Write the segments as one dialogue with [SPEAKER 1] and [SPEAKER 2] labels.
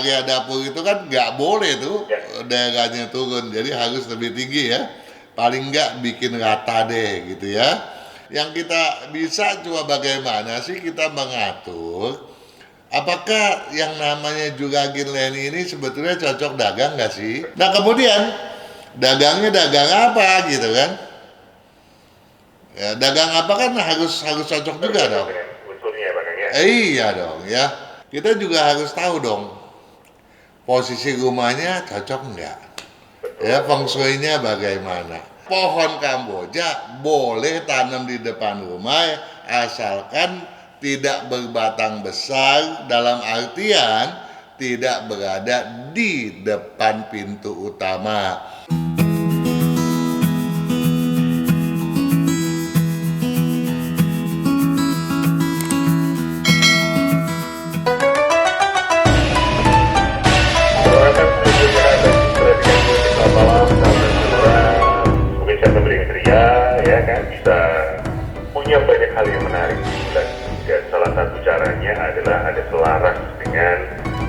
[SPEAKER 1] area dapur itu kan nggak boleh tuh daerahnya turun, jadi harus lebih tinggi ya. Paling nggak bikin rata deh gitu ya. Yang kita bisa coba bagaimana sih kita mengatur apakah yang namanya juragan Leni ini sebetulnya cocok dagang nggak sih? Nah kemudian dagangnya dagang apa gitu kan? Ya, dagang apa kan harus harus cocok juga dong.
[SPEAKER 2] Unsurnya Bang ya.
[SPEAKER 1] Iya dong ya. Kita juga harus tahu dong posisi rumahnya cocok nggak? Ya feng shui-nya bagaimana? Pohon kamboja boleh tanam di depan rumah asalkan tidak berbatang besar, dalam artian tidak berada di depan pintu utama.
[SPEAKER 2] Terima kasih perhatikan musik malam sahabat semua. Mungkin saya memberi ceria ya kan bisa punya banyak hal yang menarik di bulan. Dan salah satu caranya adalah ada selaras dengan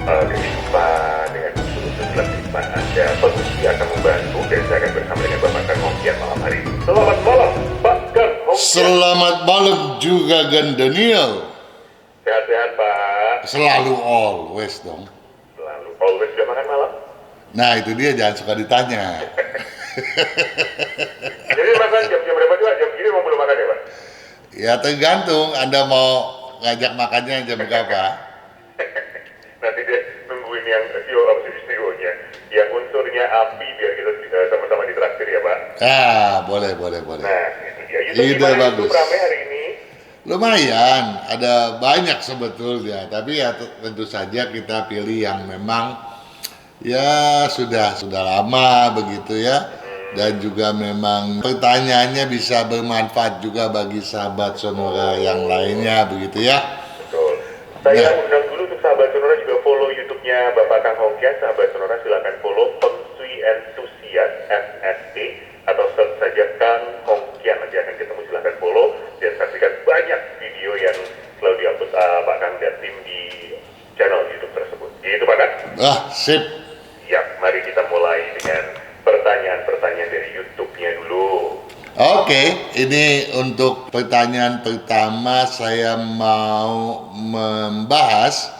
[SPEAKER 2] kehidupan, dengan unsur-unsur dalam kehidupan Anda. Pasti akan membantu dan saya akan bersama dengan Bapak Kang Hongkian malam hari ini. Selamat malam, Pak Kang Hongkian.
[SPEAKER 1] Selamat malam juga Daniel.
[SPEAKER 2] Sehat-sehat Pak.
[SPEAKER 1] Selalu always dong.
[SPEAKER 2] Selalu. Always sudah makan malam?
[SPEAKER 1] Nah itu dia jangan suka ditanya.
[SPEAKER 2] Jadi makan jam berapa juga? Jam gini mau belum makan ya Pak?
[SPEAKER 1] Ya tergantung Anda mau ngajak makannya jam berapa.
[SPEAKER 2] Nanti dia nungguin yang CEO-nya yang unsurnya api biar kita sama-sama ditraktir ya Pak.
[SPEAKER 1] Boleh.
[SPEAKER 2] Nah itu dia.
[SPEAKER 1] Ide
[SPEAKER 2] Gimana
[SPEAKER 1] bagus.
[SPEAKER 2] YouTube rame hari ini?
[SPEAKER 1] Lumayan, ada banyak sebetulnya, tapi ya tentu saja kita pilih yang memang ya sudah lama begitu ya, dan juga memang pertanyaannya bisa bermanfaat juga bagi sahabat Sonora yang lainnya begitu ya.
[SPEAKER 2] Betul. Saya
[SPEAKER 1] Nah.
[SPEAKER 2] undang dulu untuk sahabat Sonora juga follow YouTube-nya Bapak Kang Hongkian. Sahabat Sonora silakan follow Feng Shui Enthusiast FSE atau search saja Kang Hongkian, nanti akan ketemu. Silakan follow dan saksikan banyak video yang selalu diupload Pak Kang dan tim di channel YouTube tersebut. Gitu Pak Kang?
[SPEAKER 1] Sip.
[SPEAKER 2] Ya, mari kita mulai dengan pertanyaan-pertanyaan dari YouTube-nya dulu.
[SPEAKER 1] Oke, ini untuk pertanyaan pertama saya mau membahas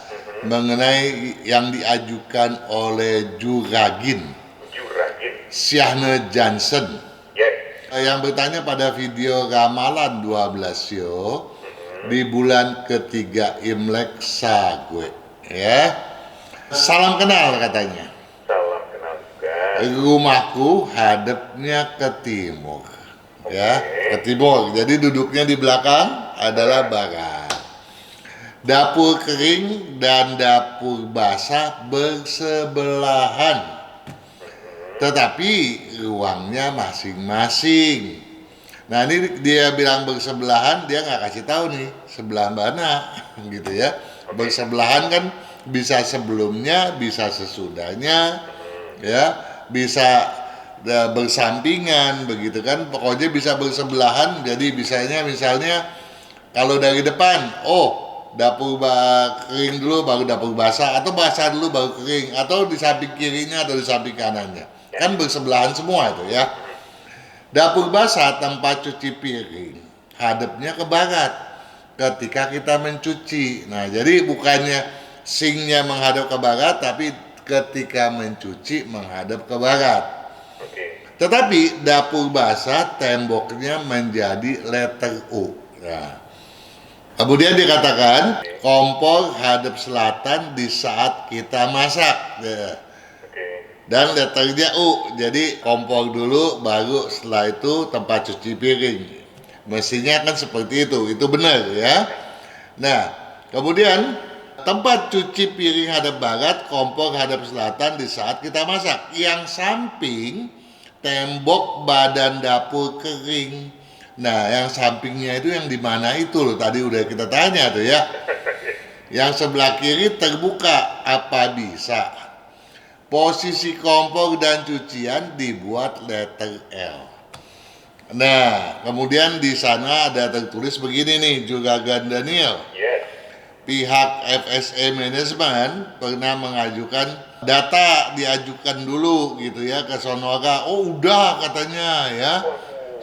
[SPEAKER 1] mengenai yang diajukan oleh Juragin
[SPEAKER 2] Juragin.
[SPEAKER 1] Syahne Johnson.
[SPEAKER 2] Yes.
[SPEAKER 1] Yang bertanya pada video ramalan 12 Sio di bulan ketiga Imlek Sagwe ya. Salam kenal katanya.
[SPEAKER 2] Salam kenal juga.
[SPEAKER 1] Rumahku hadapnya ke timur ya, ke timur. Jadi duduknya di belakang adalah barat. Dapur kering dan dapur basah bersebelahan. Tetapi ruangnya masing-masing. Nah ini dia bilang bersebelahan, dia nggak kasih tahu nih sebelah mana gitu ya. Bersebelahan kan bisa sebelumnya, bisa sesudahnya, ya, bisa bersampingan begitu kan. Pokoknya bisa bersebelahan. Jadi misalnya kalau dari depan, dapur kering dulu baru dapur basah, atau basah dulu baru kering, atau di samping kirinya atau di samping kanannya. Kan bersebelahan semua itu ya. Dapur basah tempat cuci piring hadapnya ke barat ketika kita mencuci. Nah, jadi bukannya sinknya menghadap ke barat, tapi ketika mencuci menghadap ke barat. Tetapi dapur basah temboknya menjadi letter U. Nah, kemudian dikatakan kompor hadap selatan di saat kita masak. Dan letternya U, jadi kompor dulu, baru setelah itu tempat cuci piring. Mestinya kan seperti itu benar ya. Nah, kemudian tempat cuci piring hadap barat, kompor hadap selatan di saat kita masak. Yang samping tembok badan dapur kering. Nah, yang sampingnya itu yang di mana itu loh, tadi udah kita tanya tuh ya. Yang sebelah kiri terbuka, apa bisa? Posisi kompor dan cucian dibuat letter L. Nah, kemudian di sana ada tertulis begini nih, Juragan Daniel.
[SPEAKER 2] Yes.
[SPEAKER 1] pihak FSA manajemen pernah mengajukan data, diajukan dulu gitu ya ke Sonora. Oh udah katanya ya,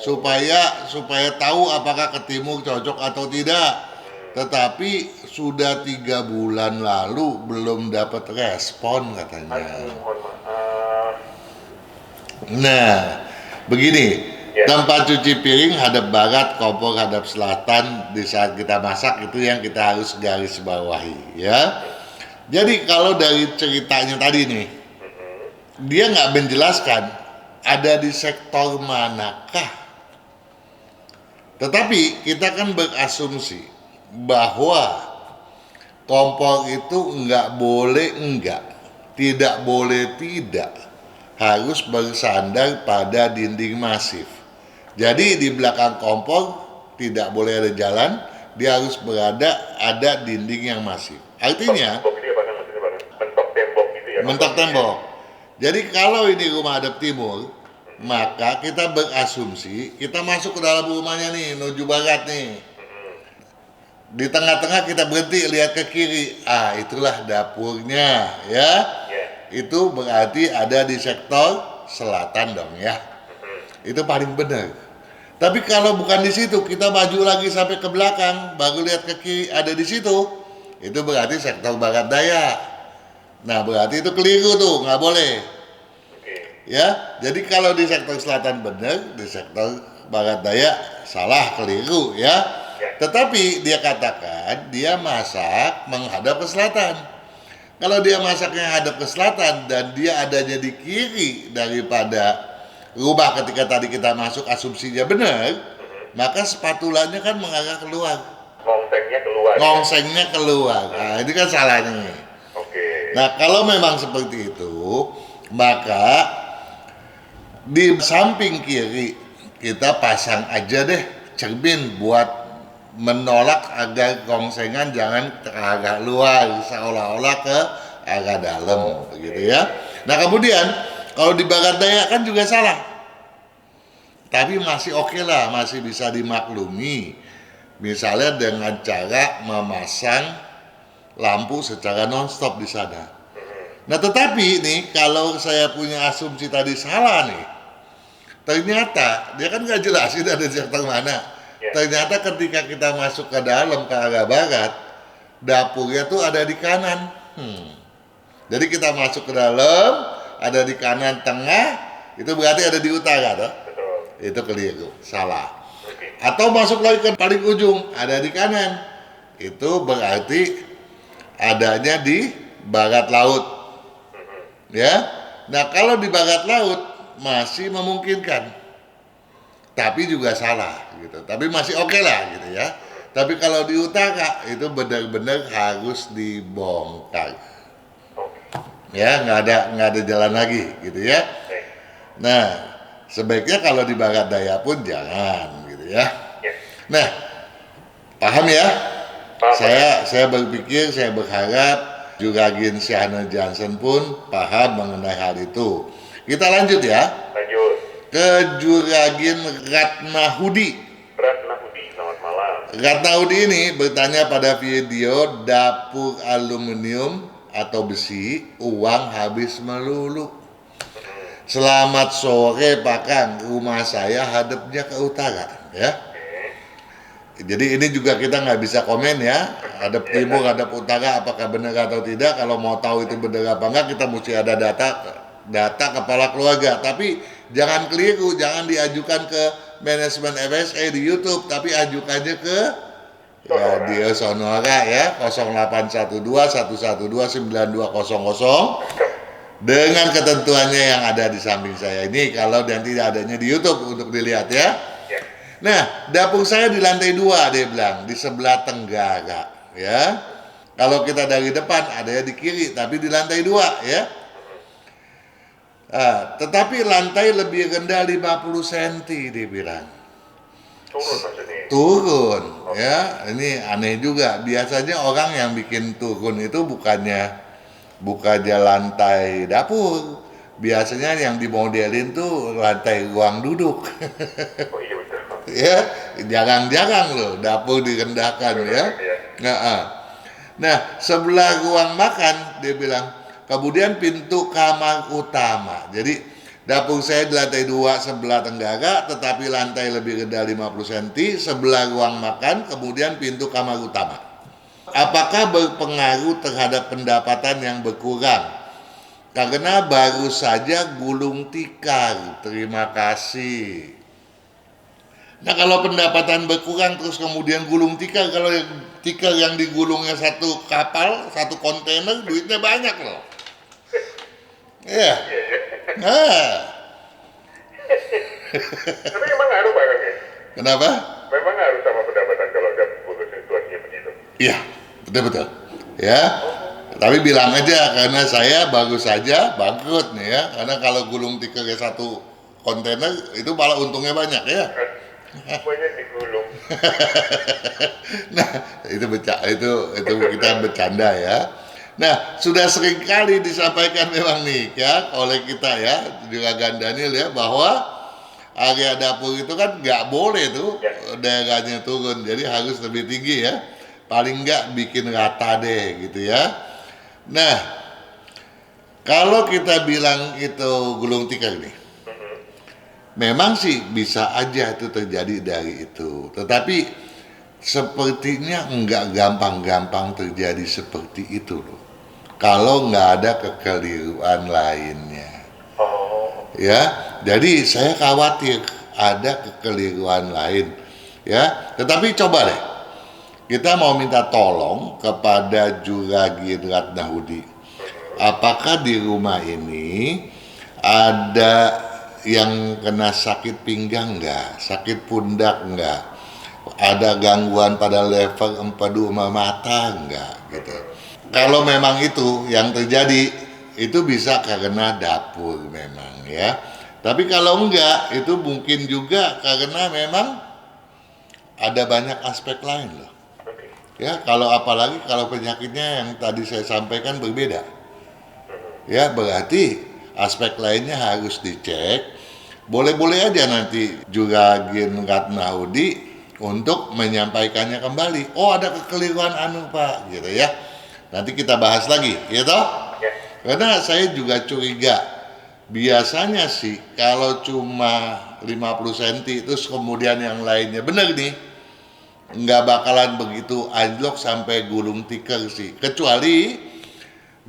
[SPEAKER 1] supaya tahu apakah ke Timur cocok atau tidak. Tetapi sudah 3 bulan lalu belum dapat respon katanya.
[SPEAKER 2] Mohon maaf.
[SPEAKER 1] Nah, begini,
[SPEAKER 2] Ya.
[SPEAKER 1] tempat cuci piring hadap barat, kompor hadap selatan. Di saat kita masak itu yang kita harus garis bawahi ya. Jadi kalau dari ceritanya tadi nih, dia nggak menjelaskan ada di sektor manakah. Tetapi kita kan berasumsi bahwa kompor itu nggak boleh tidak boleh tidak, harus bersandar pada dinding masif. Jadi di belakang kompor tidak boleh ada jalan, dia harus ada dinding yang masif. Artinya
[SPEAKER 2] Tembok ini apa kan maksudnya Bang? Mentok tembok gitu ya?
[SPEAKER 1] mentok tembok. Jadi kalau ini rumah hadap timur, maka kita berasumsi kita masuk ke dalam rumahnya nih, menuju barat nih. Di tengah-tengah kita berhenti lihat ke kiri, itulah dapurnya ya.
[SPEAKER 2] Ya.
[SPEAKER 1] Itu berarti ada di sektor selatan dong ya. Itu paling benar. Tapi kalau bukan di situ, kita maju lagi sampai ke belakang, baru lihat ke kiri ada di situ, itu berarti sektor barat daya. Nah berarti itu keliru tuh, nggak boleh.
[SPEAKER 2] Oke.
[SPEAKER 1] Ya, jadi kalau di sektor selatan benar, di sektor barat daya salah, keliru ya. Tetapi dia katakan dia masak menghadap ke selatan. Kalau dia masaknya hadap ke selatan dan dia adanya di kiri daripada rumah ketika tadi kita masuk asumsinya benar, maka spatulanya kan mengarah keluar.
[SPEAKER 2] Ngongsengnya keluar.
[SPEAKER 1] Ngongsengnya keluar. Nah, ini kan salahnya.
[SPEAKER 2] Oke.
[SPEAKER 1] Nah, kalau memang seperti itu, maka di samping kiri kita pasang aja deh cermin buat menolak agar gongsengan jangan ke arah luar, seolah-olah ke arah dalam, begitu ya. Nah kemudian kalau di barat daya kan juga salah, tapi masih oke lah, masih bisa dimaklumi. Misalnya dengan cara memasang lampu secara nonstop di sana. Nah tetapi nih kalau saya punya asumsi tadi salah nih, ternyata dia kan nggak jelasin ada di sektor mana. Ternyata ketika kita masuk ke dalam ke arah barat, dapurnya tuh ada di kanan. Jadi kita masuk ke dalam, ada di kanan tengah, itu berarti ada di utara, toh?
[SPEAKER 2] Betul.
[SPEAKER 1] Itu keliru, salah.
[SPEAKER 2] Oke.
[SPEAKER 1] Atau masuk lagi ke paling ujung, ada di kanan, itu berarti adanya di barat laut. Ya, nah kalau di barat laut masih memungkinkan, tapi juga salah gitu. Tapi masih oke lah gitu ya. Tapi kalau di utara itu benar-benar harus dibongkar. Ya, nggak ada jalan lagi gitu ya. Nah, sebaiknya kalau di barat daya pun jangan gitu ya. Nah, paham ya?
[SPEAKER 2] Paham.
[SPEAKER 1] Saya berpikir, saya berharap Juragin Syahna Johnson pun paham mengenai hal itu. Kita lanjut ya.
[SPEAKER 2] Lanjut.
[SPEAKER 1] Ke Juragin Ratnahudi.
[SPEAKER 2] Ratnahudi, selamat malam.
[SPEAKER 1] Ratnahudi ini bertanya pada video dapur aluminium atau besi, uang habis melulu. Selamat sore Pak Kang, rumah saya hadapnya ke utara ya. Jadi ini juga kita nggak bisa komen ya, hadap timur, hadap utara, apakah benar atau tidak. Kalau mau tahu itu benar apa enggak, kita mesti ada data kepala keluarga. Tapi jangan keliru, jangan diajukan ke manajemen FSA di YouTube, tapi ajukannya ke Radio Sonora ya, 0812 112 9200 dengan ketentuannya yang ada di samping saya ini. Kalau dan tidak adanya di YouTube untuk dilihat ya. Nah, dapur saya di lantai 2, dia bilang, di sebelah tenggara, ya. Kalau kita dari depan, ada di kiri, tapi di lantai 2, ya. Tetapi lantai lebih rendah 50 cm, dia bilang.
[SPEAKER 2] Turun maksudnya?
[SPEAKER 1] Turun, ya. Ini aneh juga. Biasanya orang yang bikin turun itu bukannya lantai dapur. Biasanya yang dimodelin tuh lantai ruang duduk.
[SPEAKER 2] Oh iya betul.
[SPEAKER 1] Ya, jarang-jarang loh dapur direndahkan ya. Nah, sebelah ruang makan dia bilang, kemudian pintu kamar utama. Jadi dapur saya di lantai 2 sebelah tenggara, tetapi lantai lebih rendah 50 cm, sebelah ruang makan, kemudian pintu kamar utama. Apakah berpengaruh terhadap pendapatan yang berkurang? Karena baru saja gulung tikar. Terima kasih. Nah, kalau pendapatan berkurang terus kemudian gulung tikar, kalau tikar yang digulungnya satu kapal, satu kontainer, duitnya banyak loh. Iya. Nah,
[SPEAKER 2] Tapi emang ngaruh Pak Kang ya?
[SPEAKER 1] kenapa?
[SPEAKER 2] Memang ngaruh sama pendapatan kalau ada situasinya begitu.
[SPEAKER 1] Iya, betul-betul. Ya. Tapi bilang aja, karena saya bagus saja bangkrut nih ya. Karena kalau gulung tikarnya satu kontainer itu malah untungnya banyak ya.
[SPEAKER 2] Semuanya digulung.
[SPEAKER 1] Nah, itu kita bercanda ya. Nah, sudah sering kali disampaikan memang nih ya oleh kita ya, juga Daniel ya, bahwa area dapur itu kan nggak boleh tuh daerahnya turun, jadi harus lebih tinggi ya. Paling nggak bikin rata deh gitu ya. Nah, kalau kita bilang itu gulung tikar nih, memang sih bisa aja itu terjadi dari itu. Tetapi sepertinya nggak gampang-gampang terjadi seperti itu loh. Kalau nggak ada kekeliruan lainnya.
[SPEAKER 2] Oh,
[SPEAKER 1] Ya, jadi saya khawatir ada kekeliruan lain. Ya, tetapi coba deh. Kita mau minta tolong kepada Juragin Ratnahudi. Apakah di rumah ini ada yang kena sakit pinggang nggak, sakit pundak nggak, ada gangguan pada level empedu mata nggak gitu. Kalau memang itu yang terjadi, itu bisa karena dapur memang ya. Tapi kalau enggak, itu mungkin juga karena memang ada banyak aspek lain loh.
[SPEAKER 2] oke.
[SPEAKER 1] Ya, kalau apalagi kalau penyakitnya yang tadi saya sampaikan berbeda. Ya, berarti aspek lainnya harus dicek. Boleh-boleh aja nanti Juragin Ratnahudi untuk menyampaikannya kembali. Oh, ada kekeliruan Pak, gitu ya. Nanti kita bahas lagi, gitu.
[SPEAKER 2] Ya.
[SPEAKER 1] Karena saya juga curiga. Biasanya sih kalau cuma 50 cm terus kemudian yang lainnya bener nih, nggak bakalan begitu anjlok sampai gulung tikar sih, kecuali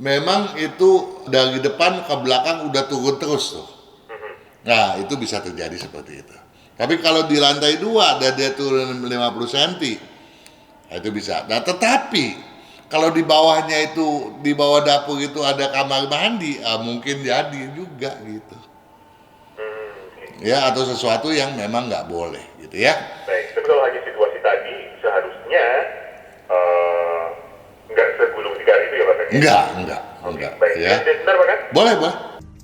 [SPEAKER 1] memang itu dari depan ke belakang udah turun terus tuh. Nah, itu bisa terjadi seperti itu. Tapi kalau di lantai 2 dan dia turun 50 cm, itu bisa. Nah, tetapi kalau di bawahnya itu, di bawah dapur itu ada kamar mandi, mungkin jadi juga gitu. Ya, atau sesuatu yang memang nggak boleh gitu ya.
[SPEAKER 2] Baik, tapi kalau hanya situasi tadi, seharusnya nggak segulung tikar itu ya Pak Kang?
[SPEAKER 1] Enggak.
[SPEAKER 2] Baik,
[SPEAKER 1] Ya.
[SPEAKER 2] sebentar Pak Kang.
[SPEAKER 1] Boleh.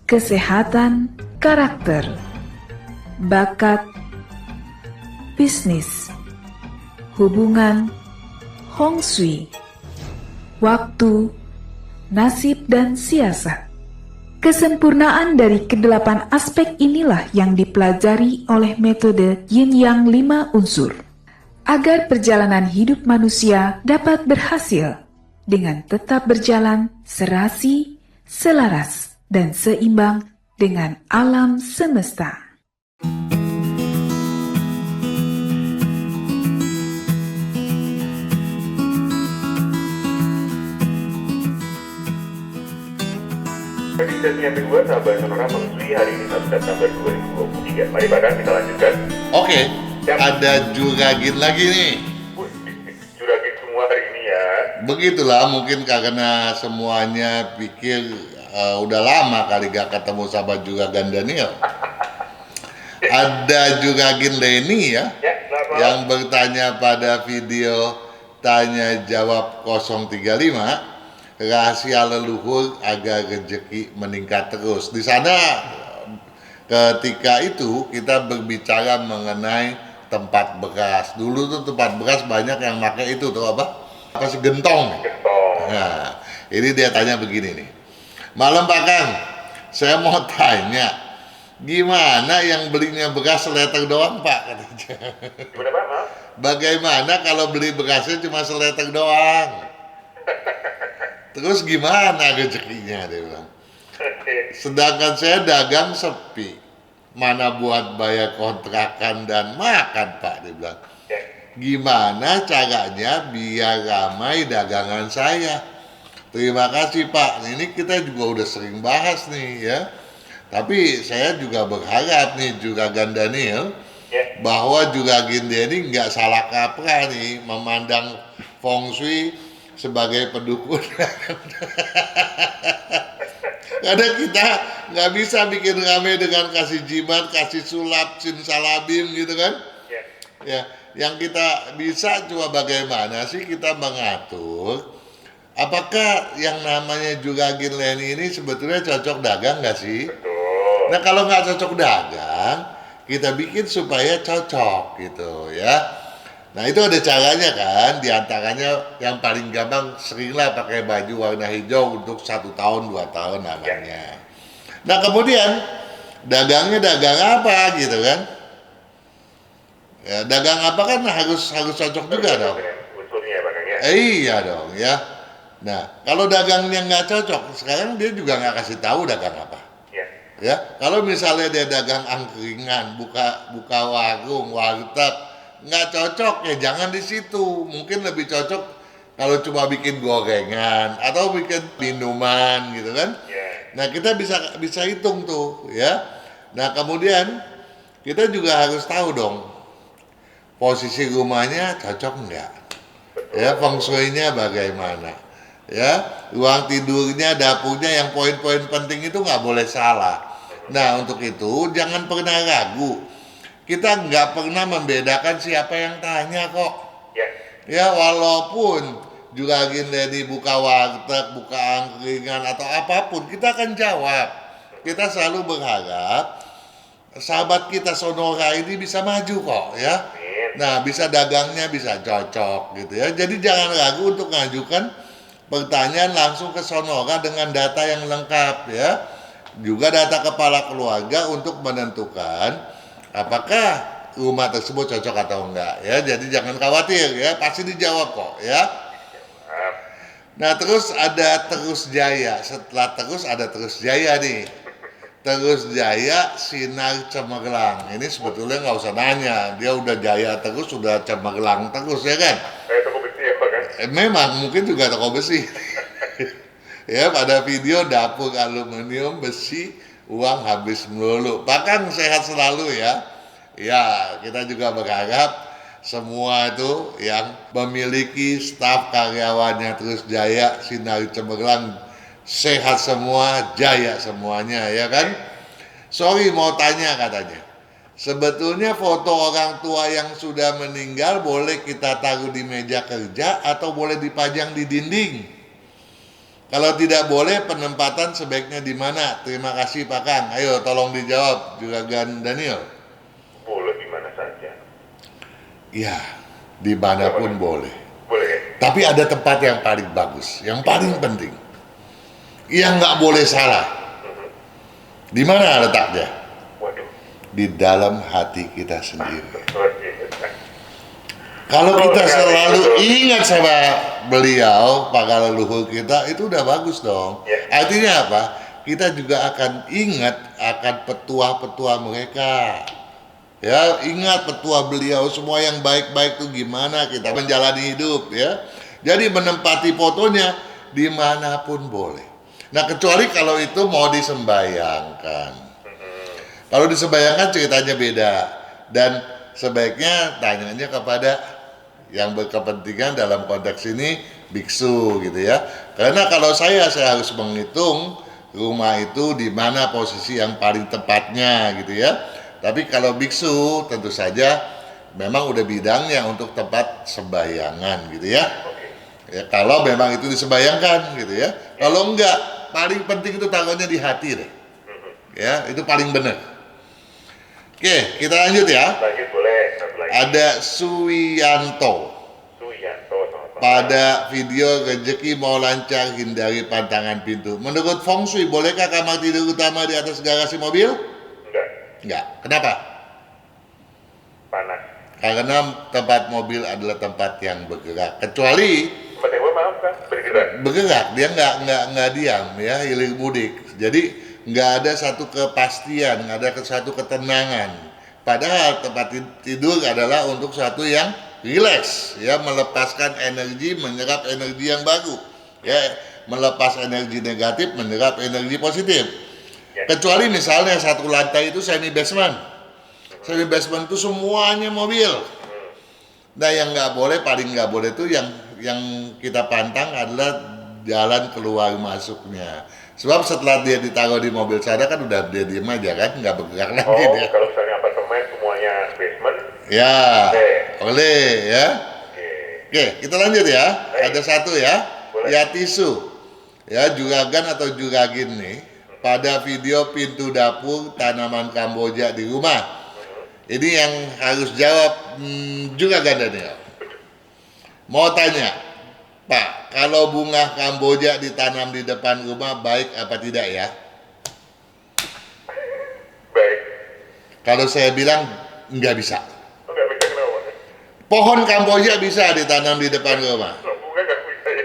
[SPEAKER 3] Kesehatan, karakter, bakat, bisnis, hubungan, hong shui, waktu, nasib, dan siasat. Kesempurnaan dari kedelapan aspek inilah yang dipelajari oleh metode Yin Yang 5 unsur, agar perjalanan hidup manusia dapat berhasil dengan tetap berjalan serasi, selaras, dan seimbang dengan alam semesta.
[SPEAKER 2] Di sesi yang kedua, sahabat Sonora Feng Shui hari ini 1 September 2023. Mari Pak Kang, kita lanjutkan.
[SPEAKER 1] Oke.
[SPEAKER 2] Siap.
[SPEAKER 1] Ada Juragin lagi nih.
[SPEAKER 2] Juragin semua hari ini ya.
[SPEAKER 1] Begitulah, mungkin karena semuanya pikir udah lama kali gak ketemu sama Juragan Daniel. Ada Juragin Leni ya,
[SPEAKER 2] Ya, selamat malam.
[SPEAKER 1] yang bertanya pada video tanya jawab 035, rahasia leluhur agar rezeki meningkat terus. Di sana ketika itu kita berbicara mengenai tempat bekas. Dulu tuh tempat bekas banyak yang pakai itu tuh apa? Apa sih, gentong.
[SPEAKER 2] Gentong.
[SPEAKER 1] Nah, ini dia tanya begini nih. Malam Pak Kang, saya mau tanya, gimana yang belinya bekas seleter doang Pak? Katanya.
[SPEAKER 2] Gimana Pak? Maaf?
[SPEAKER 1] Bagaimana kalau beli bekasnya cuma seleter doang? Terus gimana rezekinya dia bilang.
[SPEAKER 2] Oke.
[SPEAKER 1] Sedangkan saya dagang sepi. Mana buat bayar kontrakan dan makan Pak dia bilang.
[SPEAKER 2] Ya.
[SPEAKER 1] Gimana caranya biar ramai dagangan saya? Terima kasih Pak. Ini kita juga udah sering bahas nih ya. Tapi saya juga berharap nih juga Daniel
[SPEAKER 2] Ya.
[SPEAKER 1] bahwa juga Denny nggak salah kaprah nih memandang feng shui sebagai pendukung. Karena kita nggak bisa bikin rame dengan kasih jimat, kasih sulap, simsalabim gitu kan.
[SPEAKER 2] Ya.
[SPEAKER 1] Ya, yang kita bisa cuma bagaimana sih kita mengatur apakah yang namanya juga Leni ini sebetulnya cocok dagang nggak sih?
[SPEAKER 2] Betul.
[SPEAKER 1] Nah kalau nggak cocok dagang, kita bikin supaya cocok gitu ya. Nah itu ada caranya kan, diantaranya yang paling gampang seringlah pakai baju warna hijau untuk 1 tahun 2 tahun namanya. Nah kemudian dagangnya dagang apa gitu kan? Ya, dagang apa kan harus cocok juga dong.
[SPEAKER 2] Unsurnya Pak Kang ya.
[SPEAKER 1] Iya dong ya. Nah kalau dagangnya nggak cocok, sekarang dia juga nggak kasih tahu dagang apa.
[SPEAKER 2] Ya.
[SPEAKER 1] Ya kalau misalnya dia dagang angkringan, buka warung, warteg, nggak cocok ya jangan di situ. Mungkin lebih cocok kalau cuma bikin gorengan atau bikin minuman gitu kan.
[SPEAKER 2] Ya.
[SPEAKER 1] Nah kita bisa hitung tuh ya. Nah kemudian kita juga harus tahu dong posisi rumahnya cocok nggak, ya feng shui-nya bagaimana, ya ruang tidurnya, dapurnya, yang poin-poin penting itu nggak boleh salah. Nah untuk itu jangan pernah ragu. Kita nggak pernah membedakan siapa yang tanya kok.
[SPEAKER 2] Ya.
[SPEAKER 1] Ya walaupun juga Denny buka warteg, buka angkringan atau apapun, kita akan jawab. Kita selalu berharap sahabat kita Sonora ini bisa maju kok ya. Nah bisa dagangnya bisa cocok gitu ya. Jadi jangan ragu untuk mengajukan pertanyaan langsung ke Sonora dengan data yang lengkap ya. Juga data kepala keluarga untuk menentukan apakah rumah tersebut cocok atau enggak ya. Jadi jangan khawatir ya, pasti dijawab kok ya. Nah terus ada Terus Jaya. Setelah terus ada Terus Jaya nih. Terus Jaya Sinar Cemerlang. Ini sebetulnya nggak usah nanya, dia udah jaya terus, sudah cemerlang terus ya kan.
[SPEAKER 2] Kayak toko besi ya Pak Kang.
[SPEAKER 1] Memang mungkin juga toko besi. Ya pada video dapur aluminium besi, uang habis melulu. Bahkan sehat selalu ya. Ya kita juga berharap semua itu yang memiliki staf karyawannya Terus Jaya Sinar Cemerlang sehat semua, jaya semuanya ya kan. Sorry mau tanya katanya, sebetulnya foto orang tua yang sudah meninggal boleh kita taruh di meja kerja atau boleh dipajang di dinding? Kalau tidak boleh, penempatan sebaiknya di mana? Terima kasih Pak Kang. Ayo tolong dijawab juga Daniel.
[SPEAKER 2] Boleh di mana saja.
[SPEAKER 1] Ya, dimanapun boleh.
[SPEAKER 2] Boleh ya.
[SPEAKER 1] Tapi ada tempat yang paling bagus, yang paling penting, yang nggak boleh salah. Di mana letaknya?
[SPEAKER 2] Waduh.
[SPEAKER 1] Di dalam hati kita sendiri.
[SPEAKER 2] Oh, iya.
[SPEAKER 1] Kalau kita
[SPEAKER 2] Betul sekali,
[SPEAKER 1] selalu
[SPEAKER 2] betul.
[SPEAKER 1] ingat sama beliau, para leluhur kita, itu udah bagus dong.
[SPEAKER 2] Ya.
[SPEAKER 1] Artinya apa? Kita juga akan ingat akan petua-petua mereka. Ya, ingat petua beliau, semua yang baik-baik itu gimana kita menjalani hidup ya. Jadi menempati fotonya dimanapun boleh. Nah kecuali kalau itu mau disembayangkan. Kalau disembayangkan ceritanya beda. Dan sebaiknya tanyanya kepada yang berkepentingan dalam konteks ini biksu gitu ya. Karena kalau saya harus menghitung rumah itu di mana posisi yang paling tepatnya gitu ya. Tapi kalau biksu tentu saja memang udah bidangnya untuk tempat sembayangan gitu ya. Ya kalau memang itu disembayangkan gitu ya. Kalau enggak, paling penting itu taruhnya di hati deh. Ya, itu paling benar. Oke, kita lanjut ya.
[SPEAKER 2] Lanjut boleh. Satu lagi.
[SPEAKER 1] Ada Suwiyanto.
[SPEAKER 2] Suyanto sama
[SPEAKER 1] Pada video rezeki mau lancar, hindari pantangan pintu. Menurut feng shui, bolehkah kamar tidur utama di atas garasi mobil?
[SPEAKER 2] Enggak.
[SPEAKER 1] Enggak. Kenapa?
[SPEAKER 2] Panas.
[SPEAKER 1] Karena tempat mobil adalah tempat yang bergerak. Kecuali
[SPEAKER 2] BTW maaf, Kang? Bergerak.
[SPEAKER 1] Bergerak, dia nggak diam ya, hilir mudik. Jadi nggak ada satu kepastian, nggak ada satu ketenangan. Padahal tempat tidur adalah untuk satu yang rileks, ya, melepaskan energi, menyerap energi yang baru, ya, melepas energi negatif, menyerap energi positif.
[SPEAKER 2] Ya.
[SPEAKER 1] Kecuali misalnya satu lantai itu semi basement. Semi basement itu semuanya mobil. Nah, yang paling nggak boleh itu yang kita pantang adalah jalan keluar masuknya. Sebab setelah dia ditaruh di mobil sana kan udah dia diem aja kan, nggak bergerak lagi dia.
[SPEAKER 2] Kalau misalnya apartemen semuanya basement.
[SPEAKER 1] Ya, boleh ya. Oke, kita lanjut ya.
[SPEAKER 2] Baik.
[SPEAKER 1] Ada satu ya.
[SPEAKER 2] Boleh.
[SPEAKER 1] Ya, tisu. Ya, juragan atau juragin nih. Pada video pintu dapur tanaman Kamboja di rumah. Ini yang harus jawab juragan Daniel. Mau tanya, Pak, kalau bunga Kamboja ditanam di depan rumah baik apa tidak ya?
[SPEAKER 2] Baik.
[SPEAKER 1] Kalau saya bilang nggak bisa.
[SPEAKER 2] Nggak bisa kenapa?
[SPEAKER 1] Pohon Kamboja bisa ditanam di depan rumah.
[SPEAKER 2] Bunga nggak bisa ya.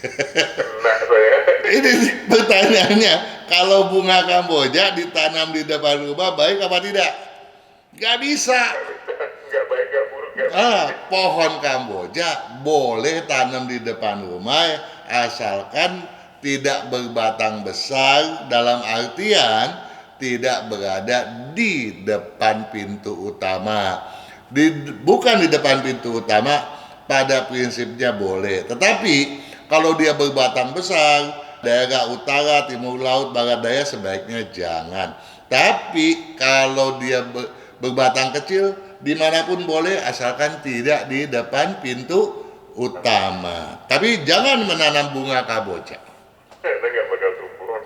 [SPEAKER 2] Kena saya.
[SPEAKER 1] Ini pertanyaannya, kalau bunga Kamboja ditanam di depan rumah baik apa tidak? Nggak bisa.
[SPEAKER 2] Nggak baik, nggak buruk, nggak bisa.
[SPEAKER 1] Pohon Kamboja boleh tanam di depan rumah asalkan tidak berbatang besar, dalam artian tidak berada di depan pintu utama. Bukan di depan pintu utama, pada prinsipnya boleh. Tetapi kalau dia berbatang besar, daerah utara, timur laut, barat daya sebaiknya jangan. Tapi kalau dia berbatang kecil, dimanapun boleh asalkan tidak di depan pintu utama. Tapi jangan menanam bunga Kamboja.
[SPEAKER 2] Saya nggak bakal tumbuh.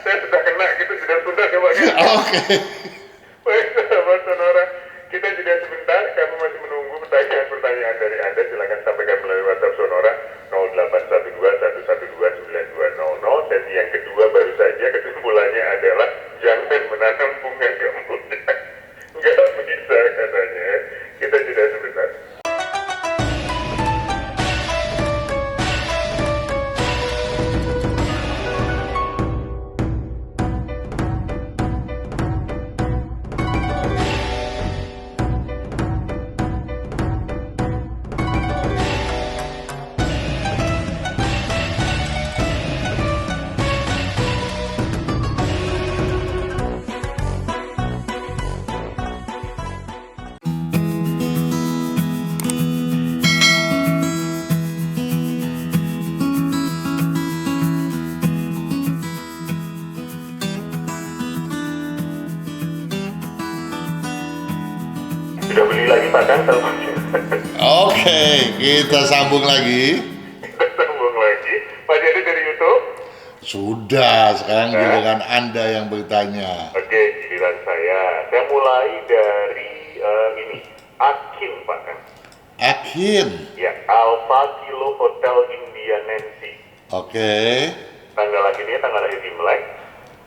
[SPEAKER 2] Saya sudah kena gitu, sudah coba gitu.
[SPEAKER 1] Oke.
[SPEAKER 2] Baik, sahabat Sonora, kita jeda sebentar. Kami masih menunggu pertanyaan dari Anda. Silakan sampaikan melalui WhatsApp Sonora 0812-112-9200. Sesi yang kedua baru saja, kesimpulannya adalah jangan menanam bunga Kamboja. Nggak bisa katanya. Kita jeda sebentar. Sudah beli lagi Pak kan teleponnya?
[SPEAKER 1] Oke, kita sambung lagi.
[SPEAKER 2] Kita sambung lagi. Pak Jadi dari YouTube?
[SPEAKER 1] Sudah, sekarang giliran Anda yang bertanya.
[SPEAKER 2] Oke, giliran saya. Saya mulai dari ini. Akin Pak kan?
[SPEAKER 1] Akin.
[SPEAKER 2] Ya, Alpha Kilo Hotel India Nancy.
[SPEAKER 1] Oke.
[SPEAKER 2] Tanggal lahirnya tanggal lahir Imlek.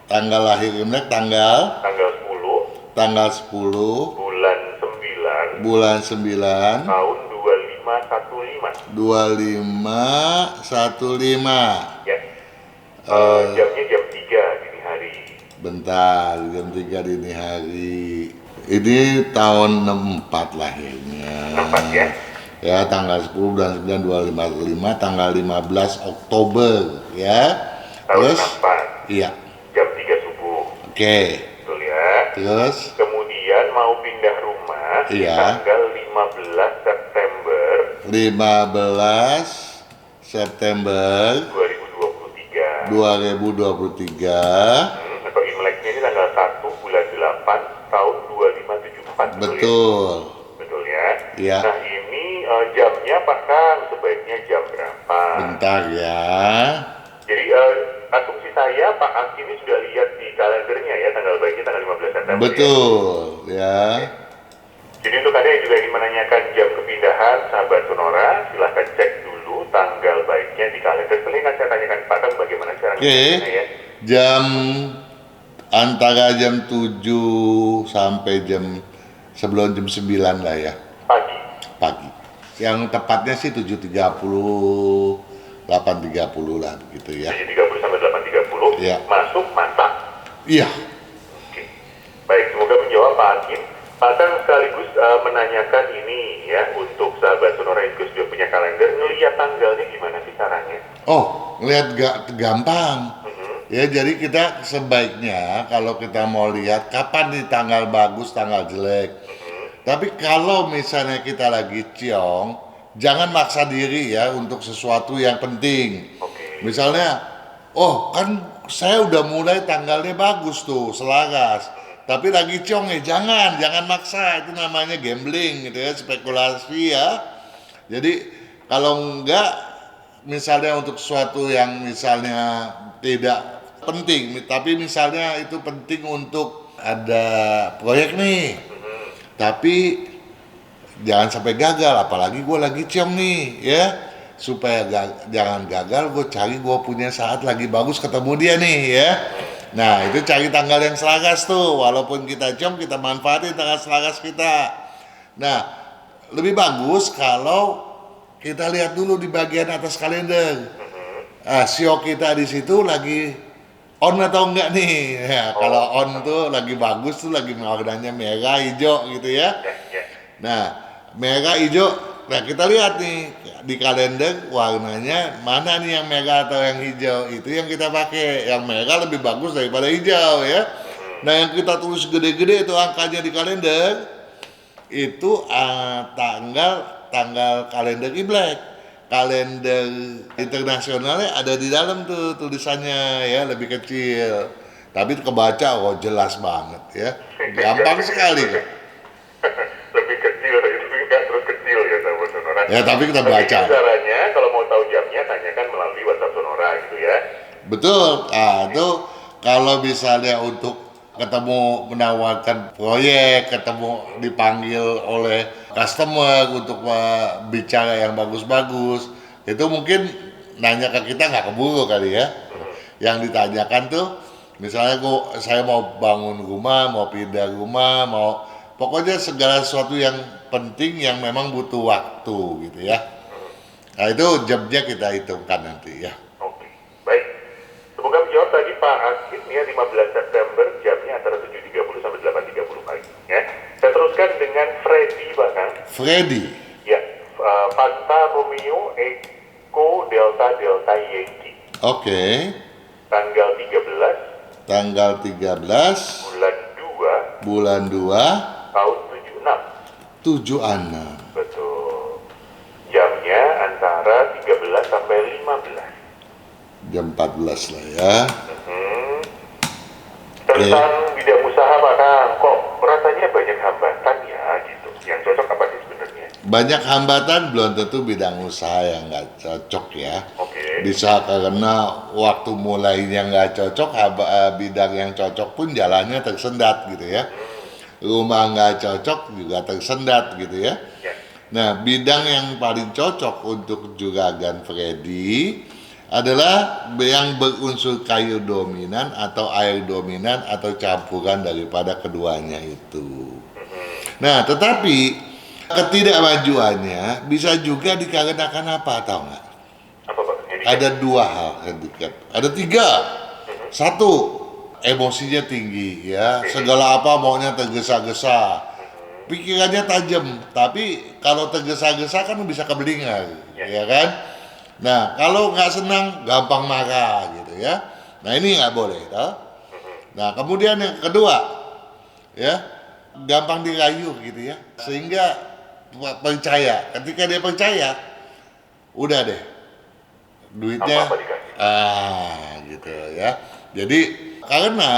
[SPEAKER 1] Tanggal lahir Imlek tanggal
[SPEAKER 2] Tanggal 10.
[SPEAKER 1] tanggal 10
[SPEAKER 2] Bulan 9.
[SPEAKER 1] bulan 9
[SPEAKER 2] Tahun 2515.
[SPEAKER 1] 2515.
[SPEAKER 2] Ya. Jamnya jam 3 dini hari.
[SPEAKER 1] Bentar, jam 3 dini hari. Ini tahun 64 lahirnya.
[SPEAKER 2] 64 ya.
[SPEAKER 1] Ya, tanggal 10 bulan 9 2515, tanggal 15 Oktober ya.
[SPEAKER 2] Tahun
[SPEAKER 1] Terus
[SPEAKER 2] 64.
[SPEAKER 1] iya.
[SPEAKER 2] Jam 3 subuh.
[SPEAKER 1] Oke.
[SPEAKER 2] Betul ya.
[SPEAKER 1] Terus
[SPEAKER 2] Kemudian mau pindah rumah di
[SPEAKER 1] Iya.
[SPEAKER 2] tanggal 15 September
[SPEAKER 1] 15 September
[SPEAKER 2] 2023.
[SPEAKER 1] 2023.
[SPEAKER 2] Atau Imleknya ini tanggal 1 bulan 8 tahun 2574.
[SPEAKER 1] Betul.
[SPEAKER 2] Betul ya.
[SPEAKER 1] Iya.
[SPEAKER 2] Nah ini jamnya Pak Kang sebaiknya jam berapa?
[SPEAKER 1] Bentar ya.
[SPEAKER 2] Jadi asumsi saya Pak Aki ini sudah lihat di kalendernya ya tanggal baiknya tanggal 15 September.
[SPEAKER 1] Betul ya.
[SPEAKER 2] Jadi untuk Anda yang juga ingin menanyakan jam kepindahan sahabat Sonora, silahkan cek dulu tanggal baiknya di kalender. Setelah ini saya tanyakan Pak Kang bagaimana cara
[SPEAKER 1] Oke.
[SPEAKER 2] menggunakannya ya.
[SPEAKER 1] Jam antara jam 7 sampai jam sebelum jam 9 lah ya,
[SPEAKER 2] Pagi.
[SPEAKER 1] pagi. Yang tepatnya sih 7.30, 8.30 lah begitu ya.
[SPEAKER 2] 7.30 sampai 8.30.
[SPEAKER 1] Iya.
[SPEAKER 2] Masuk masak.
[SPEAKER 1] Iya.
[SPEAKER 2] Oke. Baik, semoga menjawab Pak Hakim. Pak Kang sekaligus menanyakan ini ya, untuk sahabat Sonora yang juga punya kalender, ngelihat tanggalnya gimana sih caranya?
[SPEAKER 1] Oh, lihat gampang. Ya, jadi kita sebaiknya kalau kita mau lihat kapan nih tanggal bagus, tanggal jelek. Tapi kalau misalnya kita lagi ciong, jangan maksa diri ya untuk sesuatu yang penting.
[SPEAKER 2] Oke.
[SPEAKER 1] Misalnya, oh kan saya udah mulai tanggalnya bagus tuh, selaras. Tapi lagi ciong ya, jangan maksa, itu namanya gambling gitu ya, spekulasi ya. Jadi kalau enggak, misalnya untuk sesuatu yang misalnya tidak penting, tapi misalnya itu penting untuk ada proyek nih, tapi jangan sampai gagal, apalagi gue lagi ciong nih ya, supaya jangan gagal, gue cari gue punya saat lagi bagus ketemu dia nih ya. Nah itu cari tanggal yang selaras tuh, walaupun kita ciong kita manfaatin tanggal selaras kita. Nah lebih bagus kalau kita lihat dulu di bagian atas kalender, sio kita di situ lagi on atau enggak nih ya. Kalau on tuh lagi bagus tuh, lagi warnanya merah hijau gitu ya. Nah merah hijau, nah kita lihat nih di kalender warnanya mana nih yang merah atau yang hijau, itu yang kita pakai. Yang merah lebih bagus daripada hijau ya. Nah yang kita tulis gede-gede itu angkanya di kalender itu tanggal kalender Imlek. Kalender internasionalnya ada di dalam tuh tulisannya ya, lebih kecil. Tapi kebaca jelas banget ya. Gampang sekali kan.
[SPEAKER 2] Lebih kecil tapi nggak terus kecil ya sahabat Sonora.
[SPEAKER 1] Ya tapi kita baca.
[SPEAKER 2] Caranya kalau mau tahu jamnya tanyakan melalui WhatsApp Sonora gitu ya.
[SPEAKER 1] Betul. Itu kalau misalnya untuk ketemu menawarkan proyek, ketemu dipanggil oleh customer untuk bicara yang bagus-bagus, itu mungkin nanya ke kita nggak keburu kali ya. Yang ditanyakan tuh misalnya saya mau bangun rumah, mau pindah rumah, mau pokoknya segala sesuatu yang penting yang memang butuh waktu gitu ya. Nah itu jamnya kita hitungkan nanti ya.
[SPEAKER 2] Oke, baik. Semoga menjawab tadi Pak Hakim ya, 15 September jamnya antara 7.30 sampai 8.30 pagi ya. Saya teruskan dengan Freddy Pak Kang.
[SPEAKER 1] Freddy.
[SPEAKER 2] Ya, Fanta Romeo Echo Delta Delta Yankee.
[SPEAKER 1] Oke.
[SPEAKER 2] Tanggal 13.
[SPEAKER 1] Tanggal 13.
[SPEAKER 2] Bulan 2.
[SPEAKER 1] Bulan 2.
[SPEAKER 2] Tahun 76.
[SPEAKER 1] 76.
[SPEAKER 2] Betul. Jamnya antara 13 sampai 15.
[SPEAKER 1] Jam 14 lah ya.
[SPEAKER 2] Tentang bidang usaha Pak Kang, kok rasanya banyak hambatan ya gitu. Yang cocok apa sih sebenarnya?
[SPEAKER 1] Banyak hambatan, belum tentu bidang usaha yang nggak cocok ya.
[SPEAKER 2] Oke.
[SPEAKER 1] Bisa karena waktu mulainya nggak cocok, bidang yang cocok pun jalannya tersendat gitu ya. Rumah nggak cocok juga tersendat gitu ya.
[SPEAKER 2] Ya.
[SPEAKER 1] Nah bidang yang paling cocok untuk Juragan Freddy adalah yang berunsur kayu dominan atau air dominan atau campuran daripada keduanya itu. Nah tetapi ketidakmajuannya bisa juga dikarenakan apa, tahu nggak?
[SPEAKER 2] Apa Pak?
[SPEAKER 1] Ada dua hal yang dekat. Ada tiga. Satu, emosinya tinggi ya, segala apa maunya tergesa-gesa. Pikirannya tajam, tapi kalau tergesa-gesa kan bisa kebelingan, ya kan? Nah, kalau nggak senang, gampang marah gitu ya. Nah, ini nggak boleh, toh? Nah, kemudian yang kedua, ya, gampang dirayu gitu ya, sehingga percaya. Ketika dia percaya, udah deh, duitnya,
[SPEAKER 2] Apa-apa dikasih.
[SPEAKER 1] gitu ya. Jadi, karena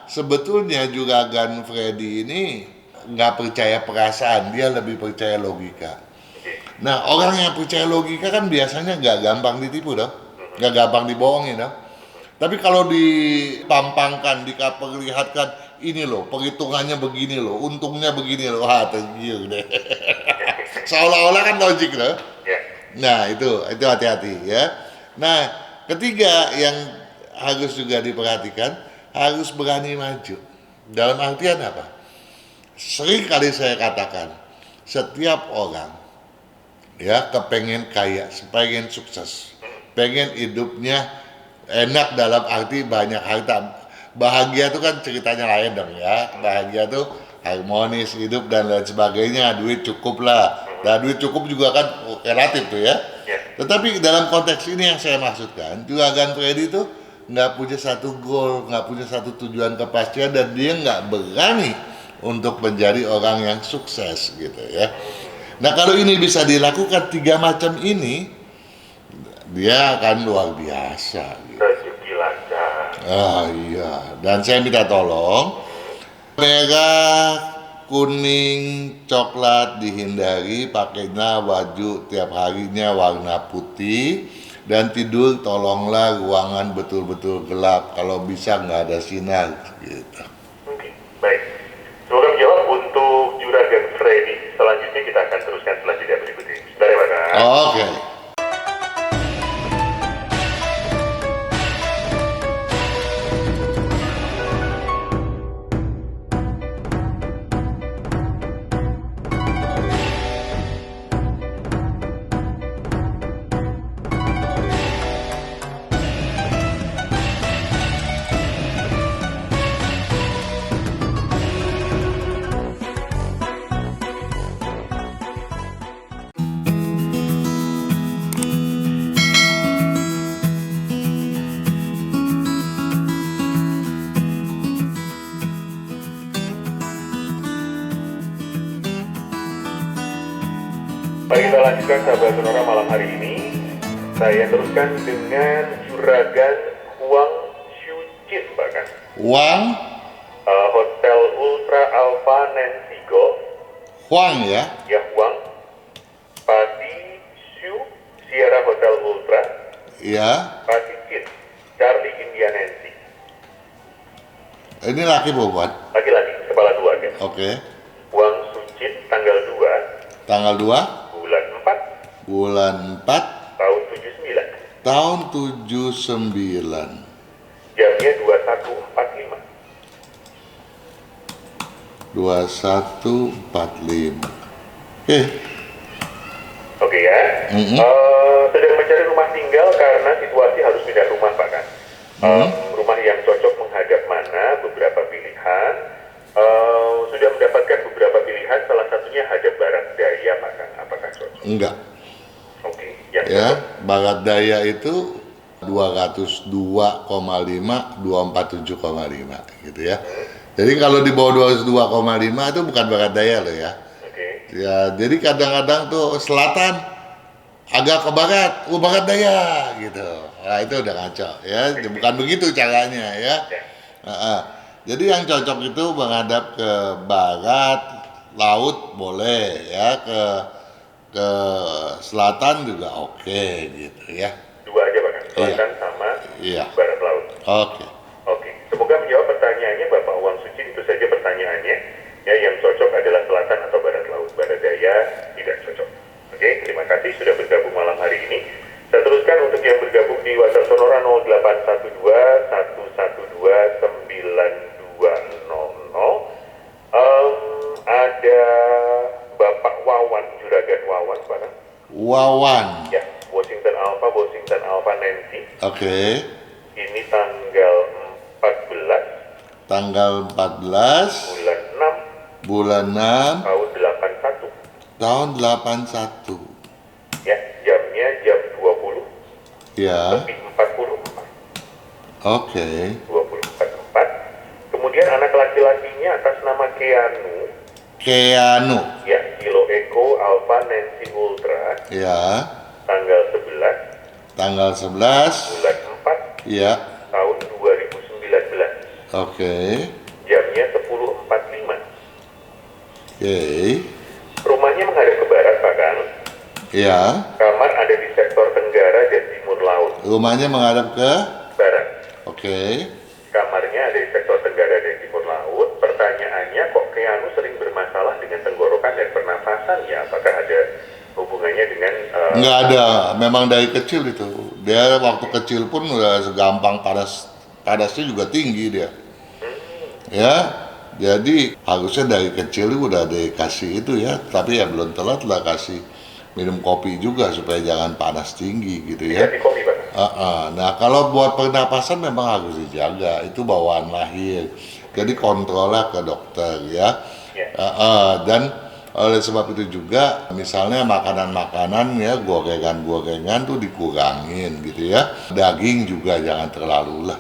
[SPEAKER 1] sebetulnya Juragan Freddy ini nggak percaya perasaan, dia lebih percaya logika. Nah orang yang percaya logika kan biasanya nggak gampang ditipu dong, nggak gampang dibohongin dong. Tapi kalau dipampangkan, diperlihatkan, ini loh perhitungannya begini loh, untungnya begini loh, tergiur deh. Seolah-olah kan logik loh. Nah itu hati-hati ya. Nah ketiga yang harus juga diperhatikan, harus berani maju. Dalam artian apa? sering kali saya katakan, setiap orang ya kepengen kaya, pengen sukses, pengen hidupnya enak dalam arti banyak harta. Bahagia itu kan ceritanya lain dong ya. Bahagia tuh harmonis hidup dan lain sebagainya, duit cukup lah. Nah duit cukup juga kan relatif tuh ya. Tetapi dalam konteks ini yang saya maksudkan, Juragan Freddy itu nggak punya satu goal, nggak punya satu tujuan kepastian, dan dia nggak berani untuk menjadi orang yang sukses gitu ya. Nah kalau ini bisa dilakukan 3 macam ini, dia akan luar biasa gitu.
[SPEAKER 2] Rezeki lancar.
[SPEAKER 1] Ah iya, dan saya minta tolong merah, kuning, coklat dihindari, pakainya baju tiap harinya warna putih, dan tidur tolonglah ruangan betul-betul gelap, kalau bisa nggak ada sinar gitu.
[SPEAKER 2] Oke, baik. Semoga menjawab untuk Juragan Freddy. Selanjutnya kita akan teruskan setelah jeda berikut ini. Sebentar ya, Pak.
[SPEAKER 1] Oke.
[SPEAKER 2] Baik, kita lanjutkan sahabat Sonora malam hari ini. Saya teruskan dengan Juragan Huang Xiujin bahkan.
[SPEAKER 1] Wang,
[SPEAKER 2] Hotel Ultra Alpha Nancy Golf.
[SPEAKER 1] Huang ya.
[SPEAKER 2] Ya, Huang. Pati Xiu Sierra Hotel Ultra.
[SPEAKER 1] Ya.
[SPEAKER 2] Pati Kid Charlie India Nancy.
[SPEAKER 1] Ini laki perempuan.
[SPEAKER 2] Laki-laki, kepala 2 kan.
[SPEAKER 1] Oke.
[SPEAKER 2] Huang Xiujin tanggal 2
[SPEAKER 1] Tanggal 2
[SPEAKER 2] bulan 4
[SPEAKER 1] bulan 4
[SPEAKER 2] tahun 79.
[SPEAKER 1] tahun 79.
[SPEAKER 2] Jamnya 21.45.
[SPEAKER 1] 2145. Oke.
[SPEAKER 2] Oke ya.
[SPEAKER 1] Mhm.
[SPEAKER 2] Sedang mencari rumah tinggal karena situasi harus pindah rumah Pak kan. Rumah yang cocok menghadap mana, beberapa pilihan. Sudah mendapatkan beberapa pilihan, salah satunya hadap barat daya Pak kan. Apakah cocok?
[SPEAKER 1] Enggak.
[SPEAKER 2] Oke, yang
[SPEAKER 1] Ya,
[SPEAKER 2] cocok.
[SPEAKER 1] barat daya itu 202,5, 247,5 gitu ya. Jadi kalau di bawah 202,5 itu bukan barat daya loh ya.
[SPEAKER 2] Oke.
[SPEAKER 1] Ya, jadi kadang-kadang tuh selatan agak ke barat, barat daya gitu. Nah, itu udah ngaco ya. Bukan begitu caranya ya. Jadi yang cocok itu menghadap ke barat, laut boleh ya, ke selatan juga oke gitu ya.
[SPEAKER 2] Dua aja Pak kan. Selatan sama
[SPEAKER 1] Iya.
[SPEAKER 2] barat laut.
[SPEAKER 1] Oke.
[SPEAKER 2] Oke, semoga menjawab pertanyaannya Bapak Wang Suci. Itu saja pertanyaannya. Ya, yang cocok adalah selatan atau barat laut. Barat daya tidak cocok. Oke, terima kasih sudah bergabung malam hari ini. Saya teruskan untuk yang bergabung di WhatsApp Sonora 0812 112 9200. Ada Bapak Wawan, Juragan Wawan, Pak.
[SPEAKER 1] Wawan.
[SPEAKER 2] Ya, Washington Alpha Nancy.
[SPEAKER 1] Oke.
[SPEAKER 2] Ini tanggal 14
[SPEAKER 1] Tanggal 14
[SPEAKER 2] bulan 6
[SPEAKER 1] bulan 6
[SPEAKER 2] tahun 81.
[SPEAKER 1] tahun 81.
[SPEAKER 2] Ya, jamnya jam 20
[SPEAKER 1] Ya.
[SPEAKER 2] lebih 44.
[SPEAKER 1] Oke.
[SPEAKER 2] 2044. Kemudian anak laki-lakinya atas nama Keanu.
[SPEAKER 1] Keanu.
[SPEAKER 2] Ya, Kilo Eko Alpha Nancy Ultra.
[SPEAKER 1] Ya.
[SPEAKER 2] Tanggal 11
[SPEAKER 1] Tanggal 11.
[SPEAKER 2] bulan 4
[SPEAKER 1] Ya.
[SPEAKER 2] tahun 2019.
[SPEAKER 1] Oke.
[SPEAKER 2] Jamnya 10.45.
[SPEAKER 1] Oke.
[SPEAKER 2] Rumahnya menghadap ke barat, Pak Kang.
[SPEAKER 1] Ya.
[SPEAKER 2] Kamar ada di sektor tenggara dan timur laut.
[SPEAKER 1] Rumahnya menghadap ke.
[SPEAKER 2] Barat.
[SPEAKER 1] Oke.
[SPEAKER 2] Kamarnya ada di sektor tenggara dan timur laut. Pertanyaannya, kok Keanu sering bermasalah dengan tenggorokan dan pernafasan ya? Apakah ada hubungannya dengan
[SPEAKER 1] Nggak ada. Memang dari kecil itu. Dia waktu kecil pun udah segampang panas. Panasnya juga tinggi dia. Ya. Jadi harusnya dari kecil udah dikasih itu ya, tapi ya belum telat lah kasih minum kopi juga supaya jangan panas tinggi gitu ya.
[SPEAKER 2] Dikasih kopi Pak.
[SPEAKER 1] Nah kalau buat pernapasan memang harus dijaga, itu bawaan lahir. Jadi kontrollah ke dokter ya.
[SPEAKER 2] Ya.
[SPEAKER 1] Dan oleh sebab itu juga misalnya makanan-makanan ya gorengan-gorengan tuh dikurangin gitu ya. Daging juga jangan terlalu lah.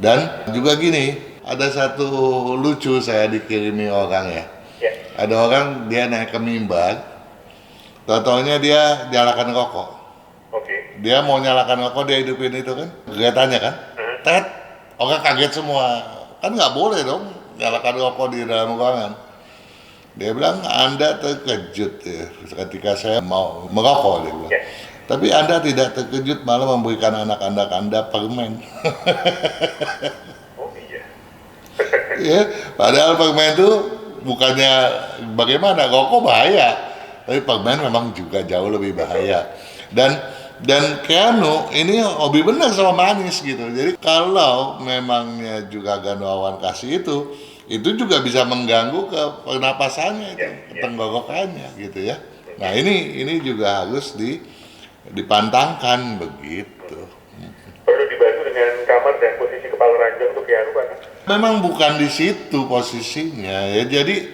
[SPEAKER 1] Dan juga gini, ada satu lucu saya dikirimi orang ya.
[SPEAKER 2] Ya.
[SPEAKER 1] Ada orang dia naik ke mimbar, tau-taunya dia nyalakan rokok.
[SPEAKER 2] Oke.
[SPEAKER 1] Dia mau nyalakan rokok, dia hidupin itu kan, kegiatannya kan. Tet, orang kaget semua. Kan nggak boleh dong nyalakan rokok di dalam ruangan. Dia bilang, Anda terkejut ya ketika saya mau merokok, dia bilang.
[SPEAKER 2] Ya.
[SPEAKER 1] Tapi Anda tidak terkejut malah memberikan anak-anak Anda permen.
[SPEAKER 2] Oh iya.
[SPEAKER 1] Ya, padahal permen itu bukannya bagaimana, rokok bahaya, tapi permen memang juga jauh lebih bahaya. Dan Keanu ini hobi benar sama manis gitu. Jadi kalau memangnya juga Gandawan kasih itu juga bisa mengganggu ke pernapasannya itu, tenggorokannya gitu ya. Nah ini juga harus dipantangkan begitu.
[SPEAKER 2] Perlu dibantu dengan kamar dan posisi kepala ranjang untuk Keanu Pak.
[SPEAKER 1] Memang bukan di situ posisinya ya. Jadi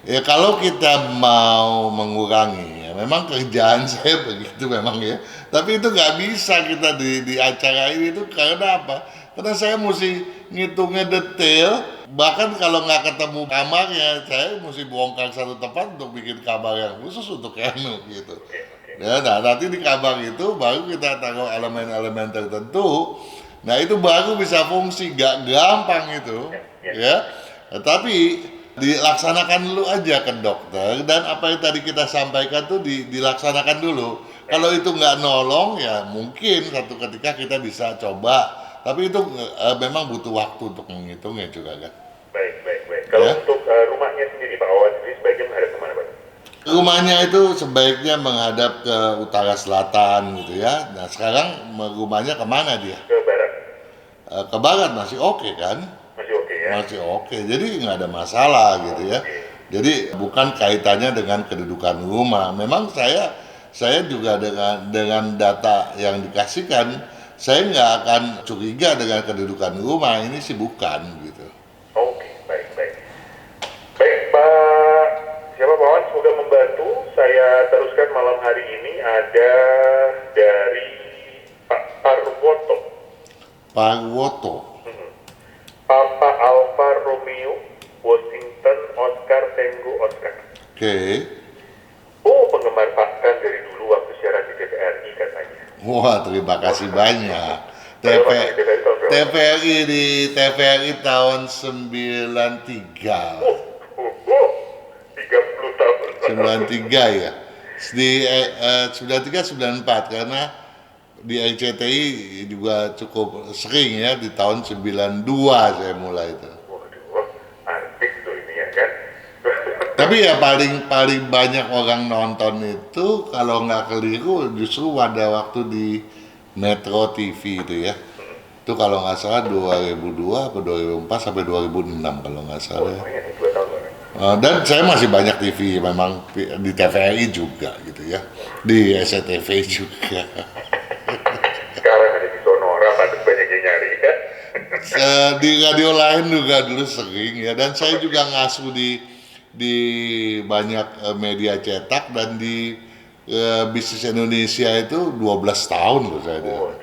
[SPEAKER 1] ya kalau kita mau mengurangi ya, memang kerjaan saya begitu memang ya. Tapi itu nggak bisa kita di acara ini itu karena apa? Karena saya mesti ngitungnya detail. Bahkan kalau nggak ketemu kamarnya, saya mesti bongkar satu tempat untuk bikin kamar yang khusus untuk Keanu gitu. Ya, nah nanti di kamar itu baru kita taruh elemen-elemen tertentu. Nah itu baru bisa fungsi, gak gampang itu, ya. Tapi dilaksanakan dulu aja ke dokter dan apa yang tadi kita sampaikan tuh dilaksanakan dulu. Kalau itu nggak nolong ya mungkin satu ketika kita bisa coba. Tapi itu memang butuh waktu untuk menghitungnya juga kan.
[SPEAKER 2] Baik. Kalau
[SPEAKER 1] Ya.
[SPEAKER 2] untuk rumahnya sendiri Pak Wawan sendiri sebaiknya menghadap kemana Pak?
[SPEAKER 1] Rumahnya itu sebaiknya menghadap ke utara selatan gitu ya. Nah sekarang rumahnya kemana dia?
[SPEAKER 2] Ke barat.
[SPEAKER 1] Ke barat masih oke kan?
[SPEAKER 2] Masih oke ya?
[SPEAKER 1] Masih oke, jadi nggak ada masalah gitu ya. Jadi bukan kaitannya dengan kedudukan rumah. Memang saya juga dengan data yang dikasihkan, saya nggak akan curiga dengan kedudukan rumah. Ini sih bukan gitu.
[SPEAKER 2] Oke, baik. Baik Pak, siapa Pak Wawan semoga membantu. Saya teruskan malam hari ini ada dari Pak Parwoto.
[SPEAKER 1] Parwoto.
[SPEAKER 2] Papa Alfa Romeo Washington Oscar Tango Oscar.
[SPEAKER 1] Oke.
[SPEAKER 2] Oh, penggemar Pak Kan dari dulu waktu siaran di TVRI katanya.
[SPEAKER 1] Wah, terima kasih banyak. TVRI tahun 93.
[SPEAKER 2] 30 tahun.
[SPEAKER 1] 93 ya. Di 93 94 karena di RCTI juga cukup sering ya, di tahun 92 saya mulai itu.
[SPEAKER 2] Waduh, artis tuh ini ya kan.
[SPEAKER 1] Tapi ya paling banyak orang nonton itu kalau nggak keliru justru pada waktu di Metro TV itu ya. Itu kalau nggak salah 2002 atau 2004 sampai 2006 kalau nggak salah.
[SPEAKER 2] Oh iya, 2 tahun Pak.
[SPEAKER 1] Dan saya masih banyak TV memang di TVRI juga gitu ya, di SCTV juga.
[SPEAKER 2] Sekarang ada di Sonora, patut banyak yang nyari ya.
[SPEAKER 1] Di radio lain juga dulu sering ya, dan saya juga ngasuh di banyak media cetak dan di bisnis Indonesia itu 12 tahun loh saya di sana.
[SPEAKER 2] Waduh,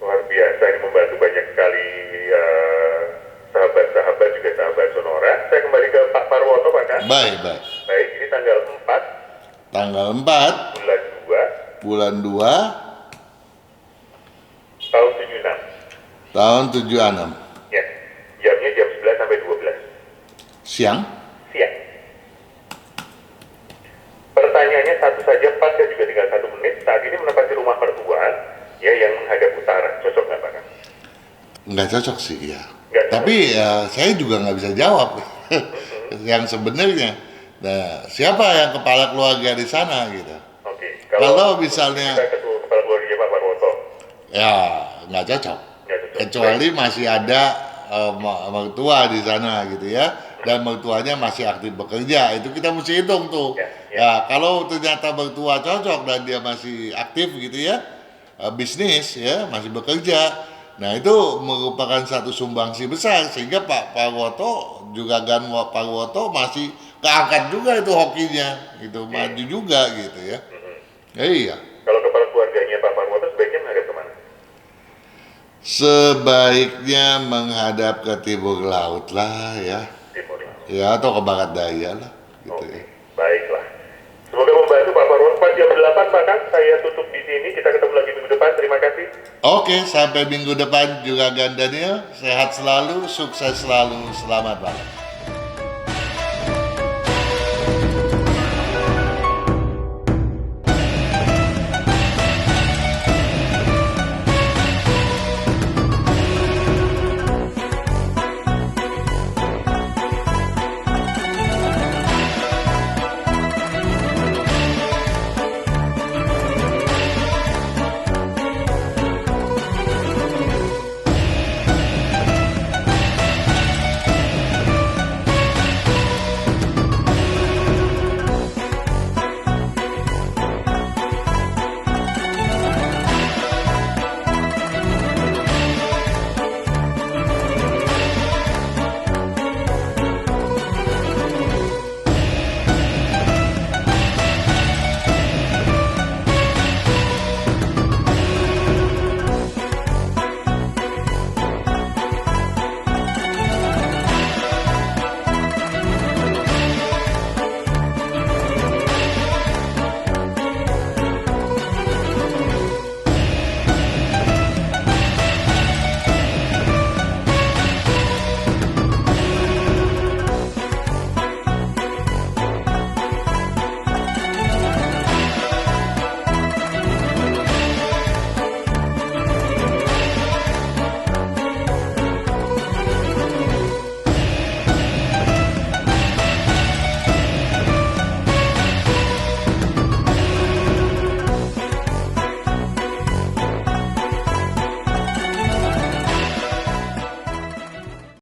[SPEAKER 2] luar biasa ini membantu banyak sekali sahabat-sahabat juga sahabat Sonora. Saya kembali ke Pak Parwoto Pak Kan.
[SPEAKER 1] Baik.
[SPEAKER 2] Baik, ini tanggal 4
[SPEAKER 1] Tanggal 4
[SPEAKER 2] bulan 2
[SPEAKER 1] bulan 2
[SPEAKER 2] tahun 76.
[SPEAKER 1] tahun 76
[SPEAKER 2] Ya, jamnya jam 11 sampai 12
[SPEAKER 1] siang.
[SPEAKER 2] siang. Pertanyaannya satu saja Pak, saya juga tinggal 1 menit. Saat ini menempati rumah mertua ya yang menghadap utara. Cocok nggak Pak Kan?
[SPEAKER 1] Nggak cocok sih ya.
[SPEAKER 2] Nggak cocok.
[SPEAKER 1] Tapi ya saya juga nggak bisa jawab yang sebenarnya. Nah, siapa yang kepala keluarga di sana gitu?
[SPEAKER 2] Oke,
[SPEAKER 1] Kalau misalnya-
[SPEAKER 2] kita ketua kepala keluarga Pak Parwoto
[SPEAKER 1] Ya nggak cocok.
[SPEAKER 2] nggak cocok.
[SPEAKER 1] Kecuali masih ada mertua di sana gitu ya, dan mertuanya masih aktif bekerja, itu kita mesti hitung tuh. Ya, kalau ternyata mertua cocok dan dia masih aktif gitu ya, bisnis ya, masih bekerja, nah itu merupakan satu sumbangsi besar sehingga Pak Parwoto juga Parwoto masih keangkat juga itu hokinya, gitu, maju juga gitu ya. Iya.
[SPEAKER 2] Kalau kepala keluarganya Pak Parwoto sebaiknya menghadap kemana?
[SPEAKER 1] Sebaiknya menghadap ke timur laut lah ya.
[SPEAKER 2] Timur Laut.
[SPEAKER 1] Ya, atau ke barat daya lah gitu
[SPEAKER 2] Oke,
[SPEAKER 1] ya.
[SPEAKER 2] baiklah. Semoga membantu Pak Parwoto. Pak, jam 8 Pak Kang, saya tutup di sini. Kita ketemu lagi minggu depan. Terima kasih.
[SPEAKER 1] Oke, sampai minggu depan juga Gan Daniel. Sehat selalu, sukses selalu, selamat malam.